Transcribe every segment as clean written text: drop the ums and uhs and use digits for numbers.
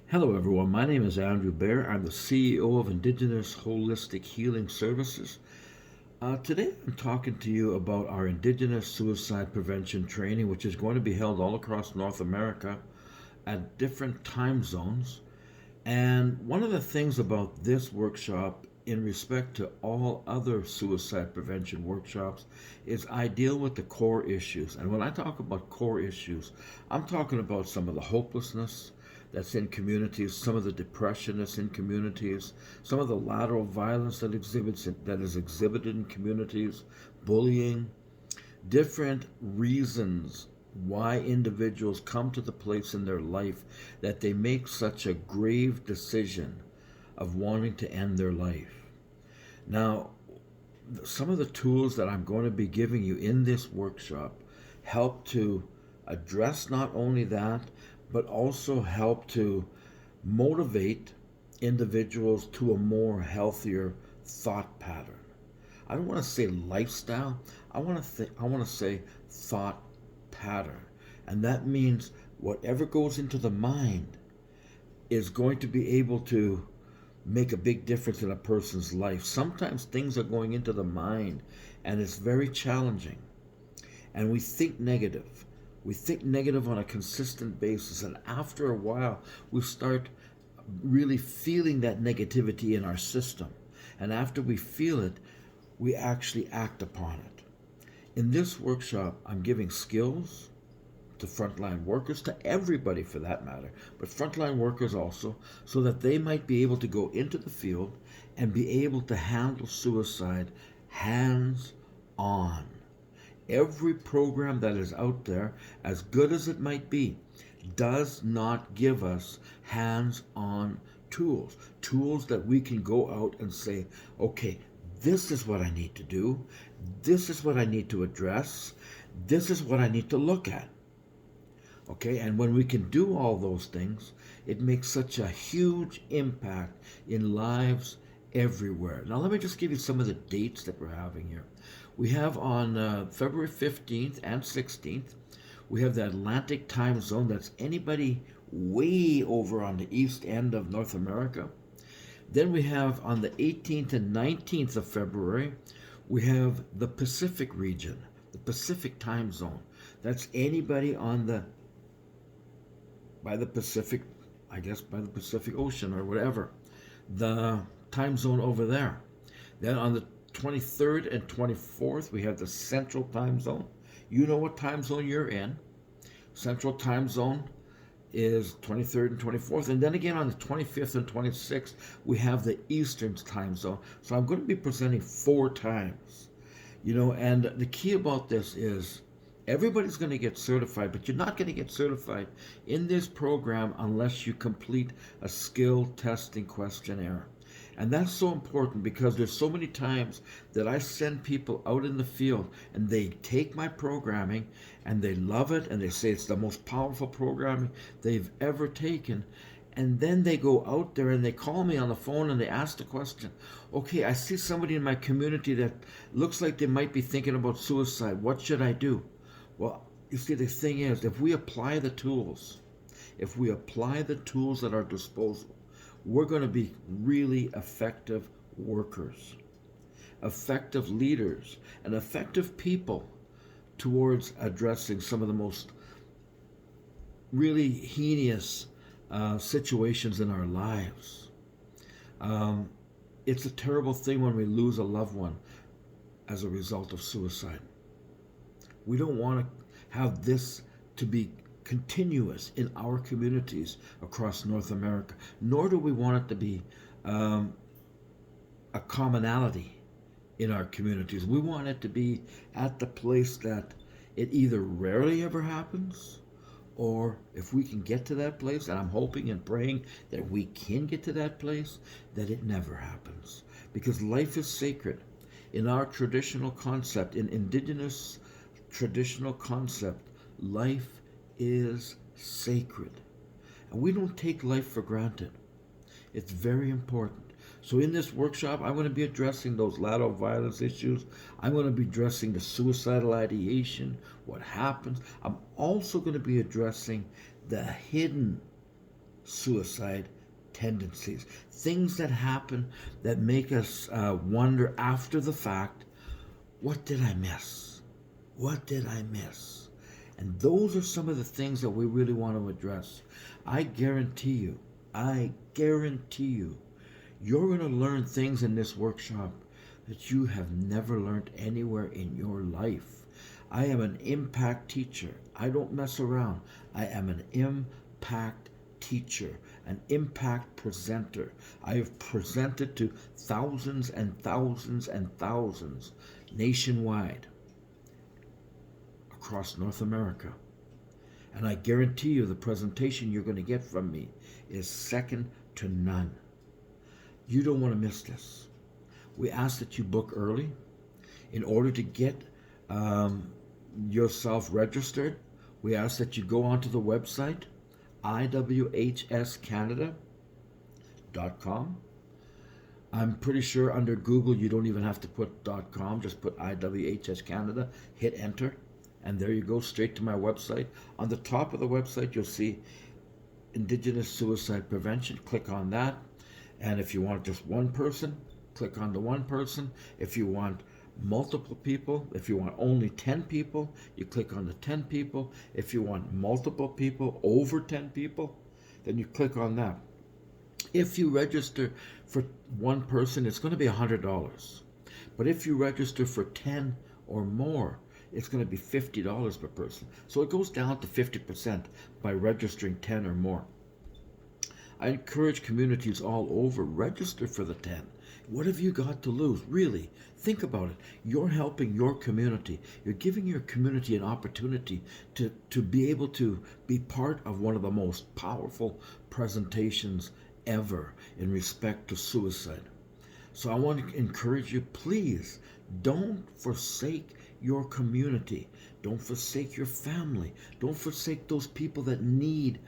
Hello, everyone. My name is Andrew Bear. I'm the CEO of Indigenous Holistic Healing Services. Today, I'm talking to you about our Indigenous Suicide Prevention Training, which is going to be held all across North America at different time zones. And one of the things about this workshop, in respect to all other suicide prevention workshops, is I deal with the core issues. And when I talk about core issues, I'm talking about some of the hopelessness that's in communities, some of the depression that's in communities, some of the lateral violence that is exhibited in communities, bullying, different reasons why individuals come to the place in their life that they make such a grave decision of wanting to end their life. Now, some of the tools that I'm going to be giving you in this workshop help to address not only that, but also help to motivate individuals to a more healthier thought pattern. I don't want to say lifestyle. I want to say thought pattern. And that means whatever goes into the mind is going to be able to make a big difference in a person's life. Sometimes things are going into the mind and it's very challenging. And we think negative. We think negative on a consistent basis. And after a while, we start really feeling that negativity in our system. And after we feel it, we actually act upon it. In this workshop, I'm giving skills to frontline workers, to everybody for that matter, but frontline workers also, so that they might be able to go into the field and be able to handle suicide hands on. Every program that is out there, as good as it might be, does not give us hands on tools that we can go out and say, okay, this is what I need to do, this is what I need to address, this is what I need to look at. Okay, and when we can do all those things, it makes such a huge impact in lives everywhere. Now, let me just give you some of the dates that we're having here. We have on February 15th and 16th, we have the Atlantic time zone. That's anybody way over on the east end of North America. Then we have on the 18th and 19th of February, we have the Pacific region, the Pacific time zone. That's anybody on the by the Pacific, I guess by the Pacific Ocean or whatever, the time zone over there. Then on the 23rd and 24th, we have the Central time zone. You know what time zone you're in. Central time zone is 23rd and 24th. And then again on the 25th and 26th, we have the Eastern time zone. So I'm going to be presenting 4 times. And the key about this is everybody's going to get certified, but you're not going to get certified in this program unless you complete a skill testing questionnaire. And that's so important because there's so many times that I send people out in the field and they take my programming and they love it and they say it's the most powerful programming they've ever taken. And then they go out there and they call me on the phone and they ask the question, okay, I see somebody in my community that looks like they might be thinking about suicide. What should I do? Well, you see, the thing is, if we apply the tools, at our disposal, we're going to be really effective workers, effective leaders, and effective people towards addressing some of the most really heinous situations in our lives. It's a terrible thing when we lose a loved one as a result of suicide. We don't want to have this to be continuous in our communities across North America, nor do we want it to be a commonality in our communities. We want it to be at the place that it either rarely ever happens, or if we can get to that place, and I'm hoping and praying that we can get to that place, that it never happens. Because life is sacred. In our traditional concept, in Indigenous traditional concept, life is sacred. And we don't take life for granted. It's very important. So in this workshop, I'm going to be addressing those lateral violence issues. I'm going to be addressing the suicidal ideation, what happens. I'm also going to be addressing the hidden suicide tendencies. Things that happen that make us wonder after the fact, what did I miss? What did I miss? And those are some of the things that we really want to address. I guarantee you, you're going to learn things in this workshop that you have never learned anywhere in your life. I am an impact teacher. I don't mess around. I am an impact teacher, an impact presenter. I have presented to thousands and thousands and thousands nationwide across North America. And I guarantee you the presentation you're going to get from me is second to none. You don't want to miss this. We ask that you book early in order to get yourself registered. We ask that you go onto the website, iwhscanada.com. I'm pretty sure under Google you don't even have to put .com, just put IWHS Canada, hit enter, and there you go, straight to my website. On the top of the website you'll see Indigenous Suicide Prevention. Click on that. And if you want just one person, click on the one person. If you want multiple people, if you want only 10 people, you click on the 10 people. If you want multiple people, over 10 people, then you click on that. If you register for one person, it's going to be $100. But if you register for 10 or more, it's going to be $50 per person. So it goes down to 50% by registering 10 or more. I encourage communities all over, register for the 10. What have you got to lose? Really, think about it. You're helping your community. You're giving your community an opportunity to be able to be part of one of the most powerful presentations ever in respect to suicide. So I want to encourage you, please don't forsake your community. Don't forsake your family. Don't forsake those people that need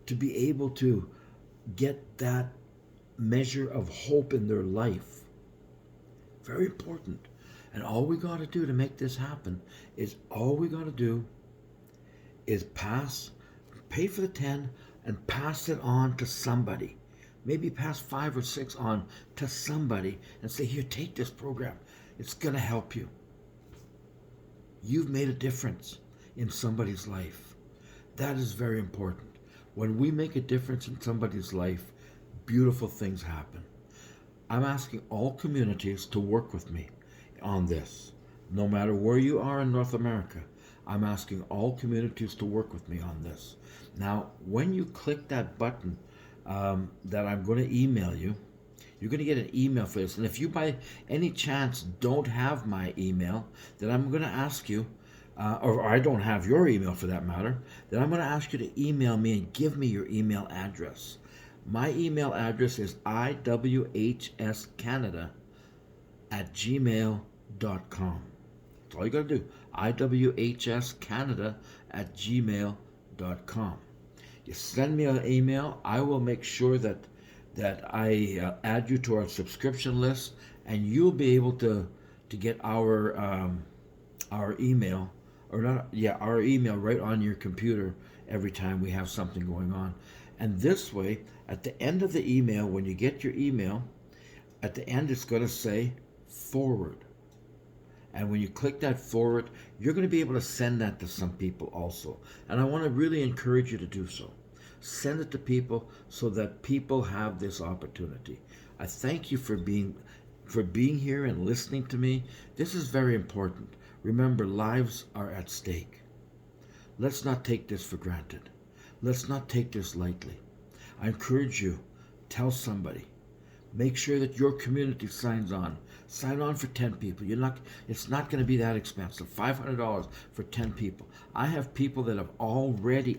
to be able to get that measure of hope in their life. Very important. And all we got to do to make this happen is pay for the 10 and pass it on to somebody. Maybe pass 5 or 6 on to somebody and say, here, take this program. It's going to help you. You've made a difference in somebody's life. That is very important. When we make a difference in somebody's life, beautiful things happen. I'm asking all communities to work with me on this. No matter where you are in North America, I'm asking all communities to work with me on this. Now, when you click that button that I'm going to email you, you're going to get an email for this. And if you by any chance don't have my email, then I'm going to ask you, or I don't have your email for that matter, then I'm going to ask you to email me and give me your email address. My email address is iwhscanada@gmail.com. That's all you got to do. iwhscanada@gmail.com. You send me an email. I will make sure that I add you to our subscription list, and you'll be able to get our email, our email right on your computer every time we have something going on. And this way, at the end of the email, when you get your email, at the end it's going to say forward. And when you click that forward, you're going to be able to send that to some people also. And I want to really encourage you to do so. Send it to people so that people have this opportunity. I thank you for being here and listening to me. This is very important. Remember, lives are at stake. Let's not take this for granted. Let's not take this lightly. I encourage you, tell somebody. Make sure that your community signs on. Sign on for 10 people. It's not going to be that expensive. $500 for 10 people. I have people that have already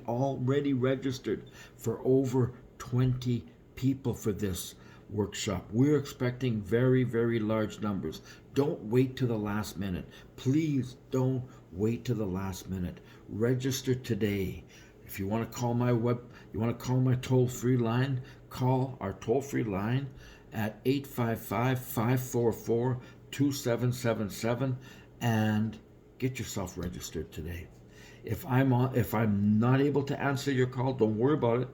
registered for over 20 people for this workshop. We're expecting very, very large numbers. Don't wait to the last minute. Please don't wait to the last minute. Register today. If you want to call my toll-free line, call our toll-free line at 855-544-2777 and get yourself registered today. If I'm not able to answer your call, don't worry about it.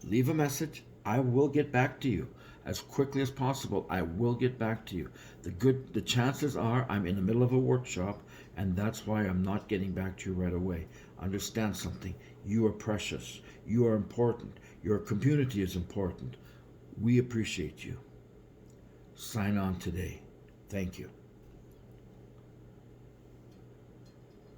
leave a message. I will get back to you as quickly as possible. I will get back to you. The chances are I'm in the middle of a workshop, and that's why I'm not getting back to you right away. Understand something. You are precious. You are important. Your community is important. We appreciate you. Sign on today. Thank you.